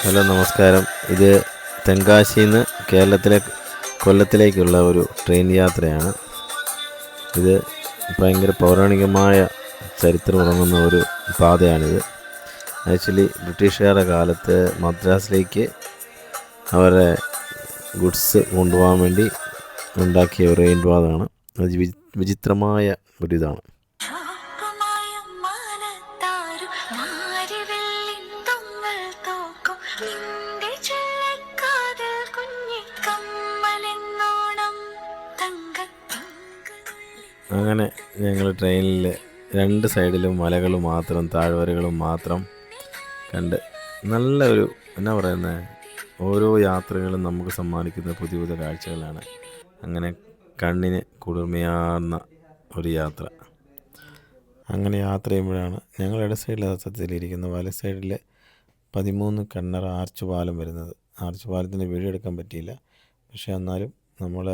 Hello നമസ്കാരം. ഇത് തെങ്കാശിയിൽ നിന്ന് കൊല്ലത്തിലേക്കുള്ള ഒരു ട്രെയിൻ യാത്രയാണ്. ഇത് ഭയങ്കര പൗരാണികമായ ചരിത്രമുറങ്ങുന്ന ഒരു പാതയാണിത്. ആക്ച്വലി ബ്രിട്ടീഷുകാരുടെ കാലത്ത് മദ്രാസിലേക്ക് അവരെ ഗുഡ്സ് കൊണ്ടുപോകാൻ വേണ്ടി ഉണ്ടാക്കിയ ഒരു റെയിൽ പാതയാണ്. അത് വിചിത്രമായ ഒരിതാണ്. അങ്ങനെ ഞങ്ങൾ ട്രെയിനിൽ രണ്ട് സൈഡിലും മലകളും മാത്രം, താഴ്വരകളും മാത്രം കണ്ട് നല്ല ഒരു എന്നാ പറയുന്നത്, ഓരോ യാത്രകളും നമുക്ക് സമ്മാനിക്കുന്ന പുതിയ പുതിയ കാഴ്ചകളാണ്. അങ്ങനെ കണ്ണിന് കുളിർമയാർന്ന ഒരു യാത്ര. അങ്ങനെ യാത്ര ചെയ്യുമ്പോഴാണ് ഞങ്ങൾ ഇട സൈഡിൽ സത്യത്തിലിരിക്കുന്ന വല സൈഡിൽ 13 കണ്ണറ ആർച്ച് പാലം വരുന്നത്. ആർച്ച് പാലത്തിൻ്റെ വീഡിയോ എടുക്കാൻ പറ്റിയില്ല, പക്ഷേ എന്നാലും നമ്മൾ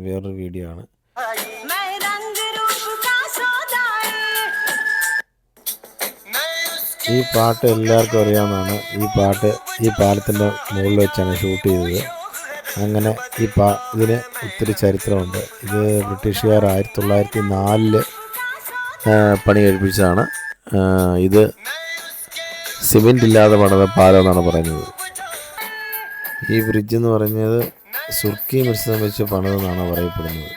വേറൊരു വീഡിയോ ആണ്. ഈ പാട്ട് എല്ലാവർക്കും അറിയാവുന്നതാണ്. ഈ പാലത്തിൻ്റെ മുകളിൽ വെച്ചാണ് ഷൂട്ട് ചെയ്തത്. അങ്ങനെ ഇതിന് ഒത്തിരി ചരിത്രമുണ്ട്. ഇത് ബ്രിട്ടീഷുകാർ 1904 പണി കഴിപ്പിച്ചതാണ്. ഇത് സിമെൻ്റ് ഇല്ലാതെ പണിത പാലം എന്നാണ് പറയുന്നത്. ഈ ബ്രിഡ്ജ് എന്ന് പറഞ്ഞത് സുർക്കി മിശ്രിതം വെച്ച് പണിതെന്നാണ് പറയപ്പെടുന്നത്.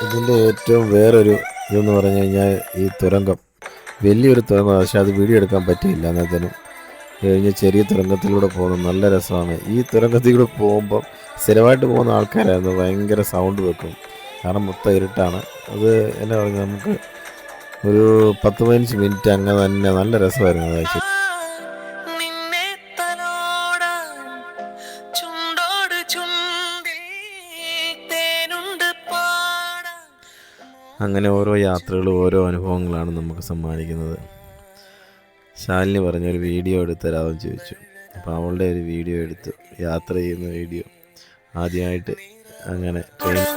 ഇതിൻ്റെ ഏറ്റവും വേറൊരു ഇതെന്ന് പറഞ്ഞു കഴിഞ്ഞാൽ ഈ തുരങ്കം, വലിയൊരു തുരങ്കം. പക്ഷേ അത് വീഡിയോ എടുക്കാൻ പറ്റിയില്ല. അന്നേരത്തിനും കഴിഞ്ഞ് ചെറിയ തുരങ്കത്തിലൂടെ പോകുന്നത് നല്ല രസമാണ്. ഈ തുരങ്കത്തിലൂടെ പോകുമ്പം സ്ഥിരമായിട്ട് പോകുന്ന ആൾക്കാരായിരുന്നു ഭയങ്കര സൗണ്ട് വെക്കും, കാരണം മൊത്തം ഇരുട്ടാണ്. അത് എന്നാ പറഞ്ഞാൽ നമുക്ക് ഒരു 10-15 മിനിറ്റ് അങ്ങനെ തന്നെ നല്ല രസമായിരുന്നു അത്. അങ്ങനെ ഓരോ യാത്രകളും ഓരോ അനുഭവങ്ങളാണ് നമുക്ക് സമ്മാനിക്കുന്നത്. ശാലിനി പറഞ്ഞൊരു വീഡിയോ എടുത്ത് തരാമെന്ന് ചോദിച്ചു. അപ്പോൾ അവളുടെ ഒരു വീഡിയോ എടുത്തു, യാത്ര ചെയ്യുന്ന വീഡിയോ. ആദ്യമായിട്ട് അങ്ങനെ ട്രെയിൻ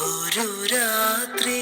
ഒരു രാത്രി